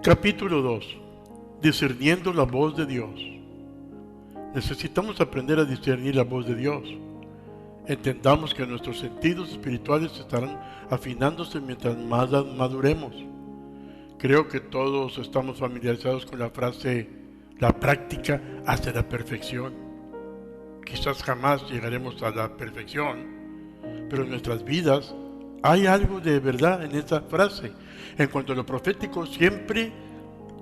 Capítulo 2. Discerniendo la voz de Dios. Necesitamos aprender a discernir la voz de Dios. Entendamos que nuestros sentidos espirituales estarán afinándose mientras más maduremos. Creo que todos estamos familiarizados con la frase, la práctica hace la perfección. Quizás jamás llegaremos a la perfección, pero en nuestras vidas hay algo de verdad en esta frase. En cuanto a lo profético, siempre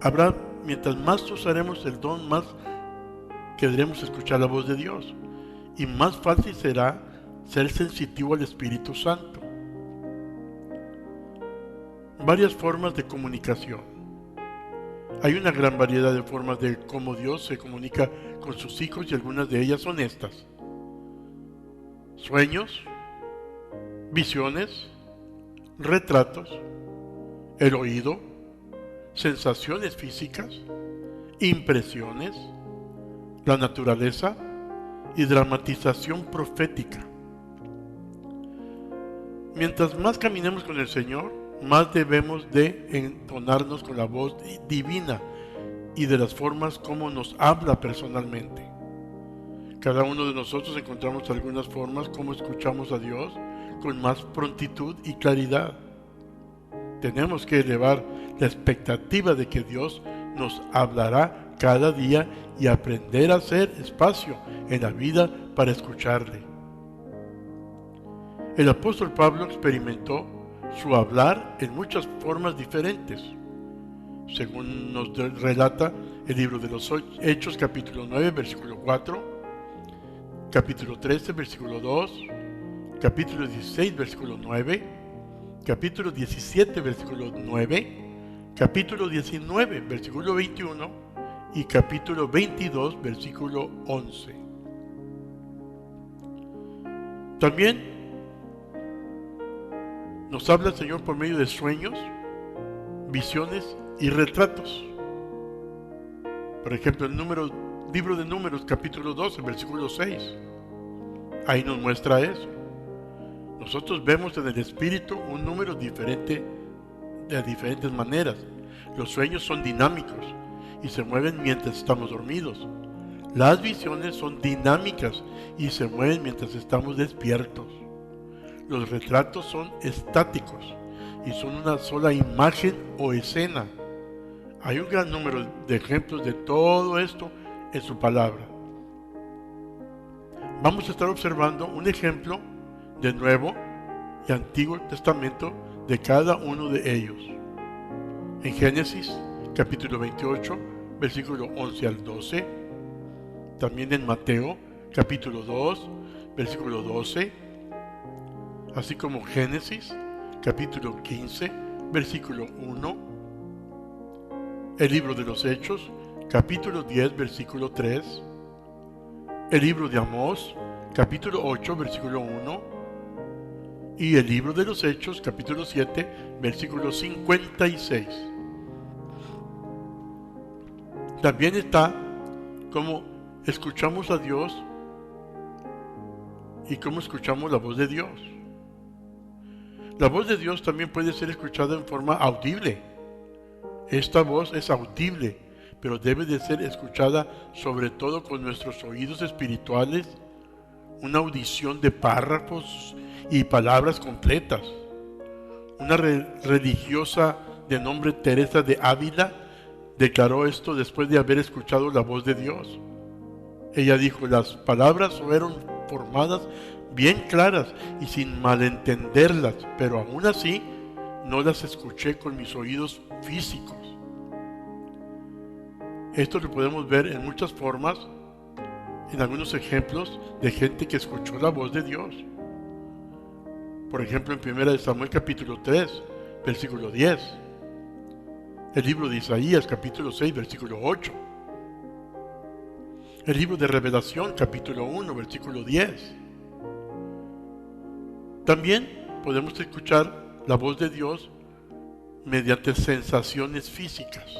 habrá, mientras más usaremos el don, más querremos escuchar la voz de Dios. Y más fácil será ser sensitivo al Espíritu Santo. Varias formas de comunicación. Hay una gran variedad de formas de cómo Dios se comunica con sus hijos y algunas de ellas son estas: sueños, visiones, retratos, el oído, sensaciones físicas, impresiones, la naturaleza y dramatización profética. Mientras más caminemos con el Señor, más debemos de entonarnos con la voz divina y de las formas como nos habla personalmente. Cada uno de nosotros encontramos algunas formas como escuchamos a Dios con más prontitud y claridad. Tenemos que elevar la expectativa de que Dios nos hablará cada día y aprender a hacer espacio en la vida para escucharle. El apóstol Pablo experimentó su hablar en muchas formas diferentes, según nos relata el libro de los Hechos, capítulo 9, versículo 4, capítulo 13, versículo 2, capítulo 16, versículo 9, capítulo 17, versículo 9, capítulo 19, versículo 21 y capítulo 22, versículo 11. También nos habla el Señor por medio de sueños, visiones y retratos. Por ejemplo, el libro de Números, capítulo 12, versículo 6. Ahí nos muestra eso. Nosotros vemos en el Espíritu un número diferente de diferentes maneras. Los sueños son dinámicos y se mueven mientras estamos dormidos. Las visiones son dinámicas y se mueven mientras estamos despiertos. Los retratos son estáticos y son una sola imagen o escena. Hay un gran número de ejemplos de todo esto en su palabra. Vamos a estar observando un ejemplo de Nuevo y Antiguo Testamento de cada uno de ellos. En Génesis, capítulo 28, versículo 11 al 12. También en Mateo, capítulo 2, versículo 12. Así como Génesis, capítulo 15, versículo 1. El libro de los Hechos, capítulo 10, versículo 3. El libro de Amós, capítulo 8, versículo 1. Y el libro de los Hechos, capítulo 7, versículo 56. También está cómo escuchamos a Dios y cómo escuchamos la voz de Dios. La voz de Dios también puede ser escuchada en forma audible. Esta voz es audible, pero debe de ser escuchada sobre todo con nuestros oídos espirituales, una audición de párrafos y palabras completas. Una religiosa de nombre Teresa de Ávila declaró esto después de haber escuchado la voz de Dios. Ella dijo: las palabras fueron formadas bien claras y sin malentenderlas, pero aún así no las escuché con mis oídos físicos. Esto lo podemos ver en muchas formas, en algunos ejemplos de gente que escuchó la voz de Dios. Por ejemplo, en 1 Samuel capítulo 3, versículo 10. El libro de Isaías, capítulo 6, versículo 8. El libro de Revelación, capítulo 1, versículo 10. También podemos escuchar la voz de Dios mediante sensaciones físicas.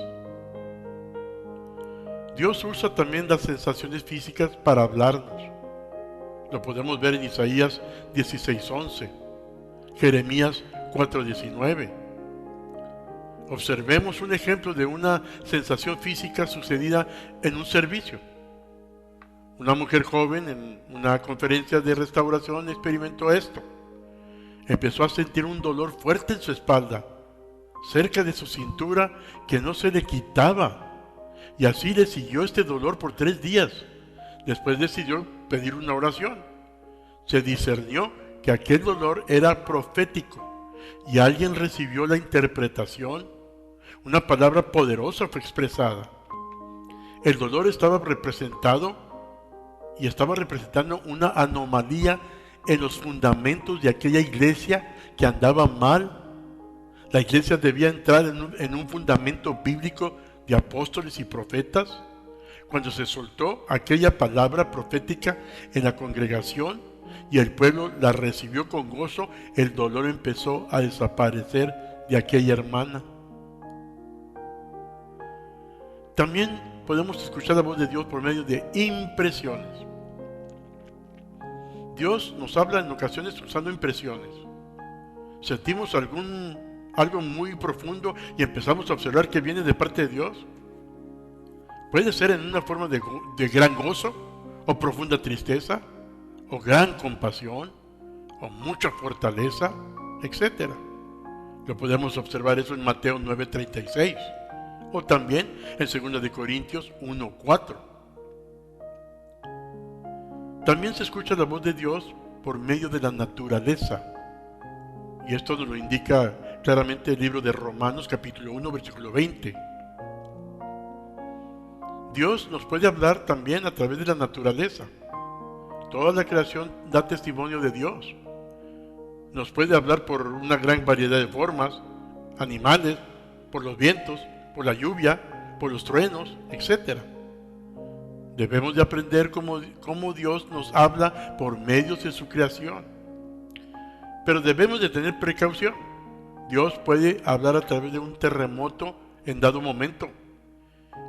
Dios usa también las sensaciones físicas para hablarnos. Lo podemos ver en Isaías 16:11, Jeremías 4:19. Observemos un ejemplo de una sensación física sucedida en un servicio. Una mujer joven en una conferencia de restauración experimentó esto. Empezó a sentir un dolor fuerte en su espalda, cerca de su cintura, que no se le quitaba. Y así le siguió este dolor por 3 días. Después decidió pedir una oración. Se discernió que aquel dolor era profético y alguien recibió la interpretación. Una palabra poderosa fue expresada. El dolor estaba representando una anomalía en los fundamentos de aquella iglesia que andaba mal. La iglesia debía entrar en un fundamento bíblico de apóstoles y profetas. Cuando se soltó aquella palabra profética en la congregación y el pueblo la recibió con gozo, el dolor empezó a desaparecer de aquella hermana. También podemos escuchar la voz de Dios por medio de impresiones. Dios nos habla en ocasiones usando impresiones. Sentimos algo muy profundo y empezamos a observar que viene de parte de Dios. Puede ser en una forma de gran gozo, o profunda tristeza, o gran compasión, o mucha fortaleza, etc. Lo podemos observar eso en Mateo 9:36, o también en 2 de Corintios 1:4. También se escucha la voz de Dios por medio de la naturaleza. Y esto nos lo indica claramente el libro de Romanos capítulo 1, versículo 20. Dios nos puede hablar también a través de la naturaleza. Toda la creación da testimonio de Dios. Nos puede hablar por una gran variedad de formas, animales, por los vientos, por la lluvia, por los truenos, etc. Debemos de aprender cómo Dios nos habla por medios de su creación. Pero debemos de tener precaución. Dios puede hablar a través de un terremoto en dado momento,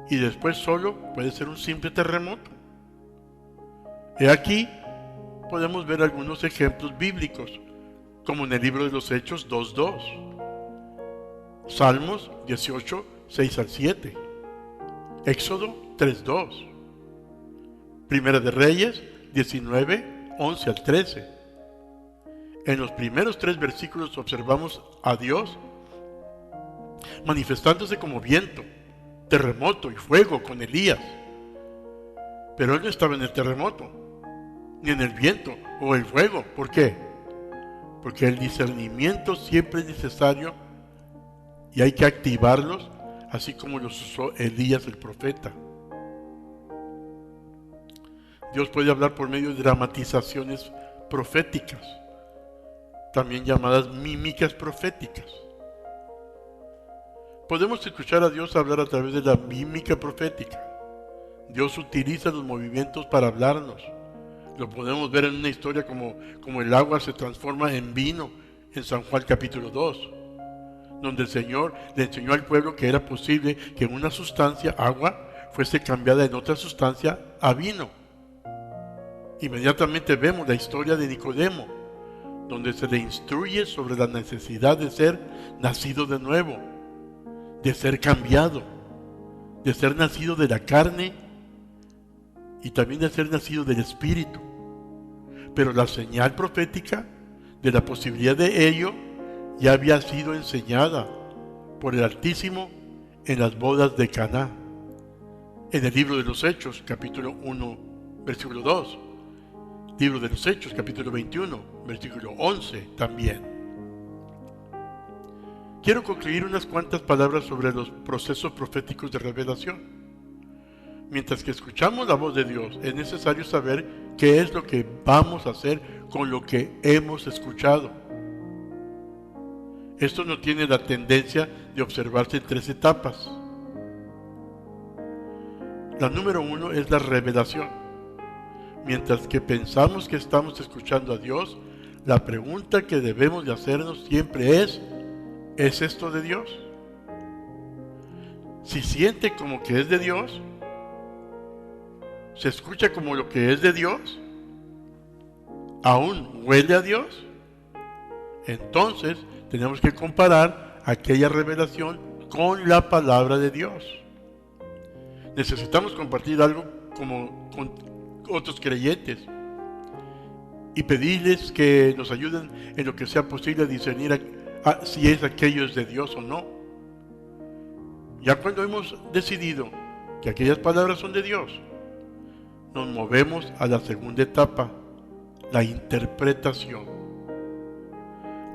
y después solo puede ser un simple terremoto. He aquí podemos ver algunos ejemplos bíblicos, como en el libro de los Hechos 2:2, Salmos 18, 6 al 7, Éxodo 3:2, Primera de Reyes 19, 11 al 13. En los primeros 3 versículos observamos a Dios manifestándose como viento, terremoto y fuego con Elías. Pero él no estaba en el terremoto, ni en el viento o el fuego. ¿Por qué? Porque el discernimiento siempre es necesario y hay que activarlos, así como los usó Elías el profeta. Dios puede hablar por medio de dramatizaciones proféticas, también llamadas mímicas proféticas. Podemos escuchar a Dios hablar a través de la mímica profética. Dios utiliza los movimientos para hablarnos. Lo podemos ver en una historia como el agua se transforma en vino en San Juan capítulo 2, donde el Señor le enseñó al pueblo que era posible que una sustancia, agua, fuese cambiada en otra sustancia a vino. Inmediatamente vemos la historia de Nicodemo, donde se le instruye sobre la necesidad de ser nacido de nuevo, de ser cambiado, de ser nacido de la carne y también de ser nacido del Espíritu. Pero la señal profética de la posibilidad de ello ya había sido enseñada por el Altísimo en las bodas de Caná, en el libro de los Hechos, capítulo 1, versículo 2. Libro de los Hechos, capítulo 21, versículo 11 también. Quiero concluir unas cuantas palabras sobre los procesos proféticos de revelación. Mientras que escuchamos la voz de Dios, es necesario saber qué es lo que vamos a hacer con lo que hemos escuchado. Esto no tiene la tendencia de observarse en 3 etapas. La número 1 es la revelación. Mientras que pensamos que estamos escuchando a Dios, la pregunta que debemos de hacernos siempre ¿es esto de Dios? Si siente como que es de Dios, se escucha como lo que es de Dios, aún huele a Dios, entonces tenemos que comparar aquella revelación con la palabra de Dios. Necesitamos compartir algo con otros creyentes y pedirles que nos ayuden en lo que sea posible a discernir si es aquello es de Dios o no. Ya cuando hemos decidido que aquellas palabras son de Dios, nos movemos a la segunda etapa, la interpretación.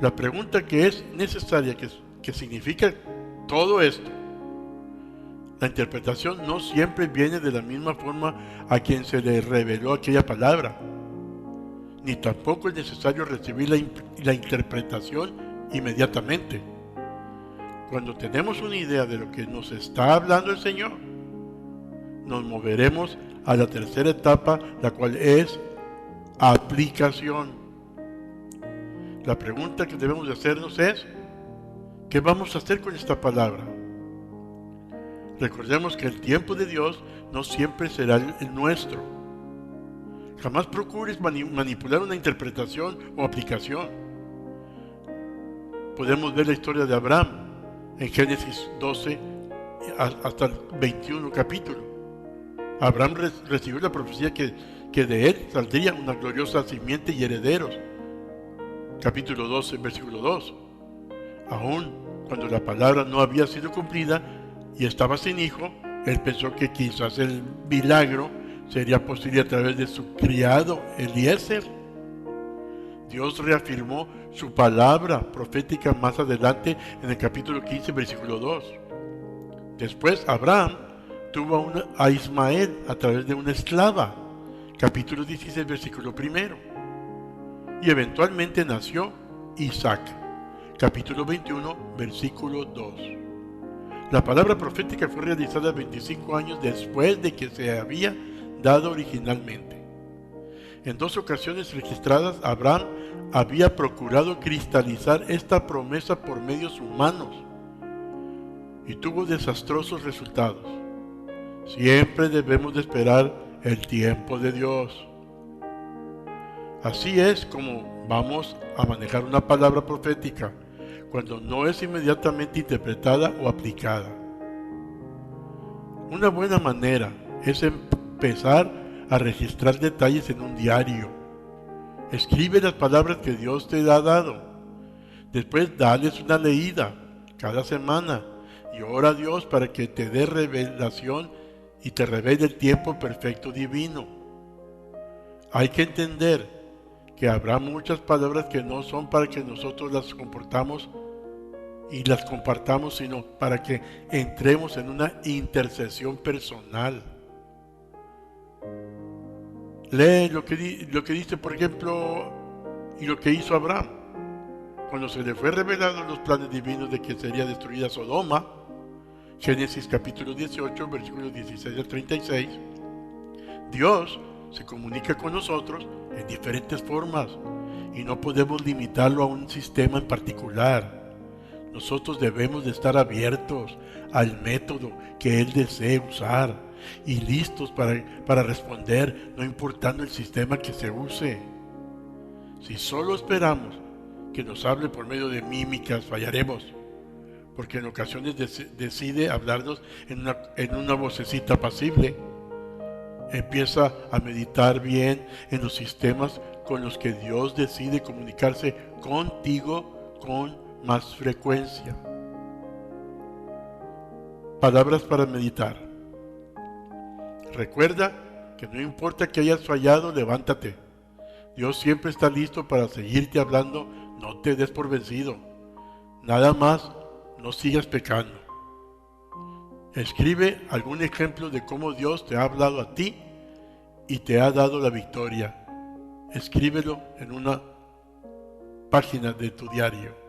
La pregunta que es necesaria, que significa todo esto. La interpretación no siempre viene de la misma forma a quien se le reveló aquella palabra, ni tampoco es necesario recibir la interpretación inmediatamente. Cuando tenemos una idea de lo que nos está hablando el Señor, nos moveremos a la tercera etapa, la cual es aplicación. La pregunta que debemos de hacernos es, ¿qué vamos a hacer con esta palabra? Recordemos que el tiempo de Dios no siempre será el nuestro. Jamás procures manipular una interpretación o aplicación. Podemos ver la historia de Abraham en Génesis 12 hasta el 21 capítulo. Abraham recibió la profecía que de él saldría una gloriosa simiente y herederos. Capítulo 12, versículo 2. Aún cuando la palabra no había sido cumplida y estaba sin hijo, él pensó que quizás el milagro sería posible a través de su criado Eliezer. Dios reafirmó su palabra profética más adelante en el capítulo 15, versículo 2. Después Abraham tuvo a Ismael a través de una esclava, capítulo 16, versículo 1. Y eventualmente nació Isaac, capítulo 21, versículo 2. La palabra profética fue realizada 25 años después de que se había dado originalmente. En 2 ocasiones registradas, Abraham había procurado cristalizar esta promesa por medios humanos y tuvo desastrosos resultados. Siempre debemos de esperar el tiempo de Dios. Así es como vamos a manejar una palabra profética cuando no es inmediatamente interpretada o aplicada. Una buena manera es empezar a registrar detalles en un diario. Escribe las palabras que Dios te ha dado. Después dales una leída cada semana y ora a Dios para que te dé revelación y te revele el tiempo perfecto divino. Hay que entender que habrá muchas palabras que no son para que nosotros las comportamos y las compartamos, sino para que entremos en una intercesión personal. Lee lo que dice, por ejemplo, y lo que hizo Abraham. Cuando se le fue revelado los planes divinos de que sería destruida Sodoma, Génesis capítulo 18, versículos 16 al 36, Dios se comunica con nosotros en diferentes formas y no podemos limitarlo a un sistema en particular. Nosotros debemos de estar abiertos al método que Él desee usar y listos para responder, no importando el sistema que se use. Si solo esperamos que nos hable por medio de mímicas, fallaremos, porque en ocasiones decide hablarnos en una vocecita apacible. Empieza a meditar bien en los sistemas con los que Dios decide comunicarse contigo con más frecuencia. Palabras para meditar. Recuerda que no importa que hayas fallado, levántate. Dios siempre está listo para seguirte hablando. No te des por vencido. Nada más, no sigas pecando. Escribe algún ejemplo de cómo Dios te ha hablado a ti y te ha dado la victoria. Escríbelo en una página de tu diario.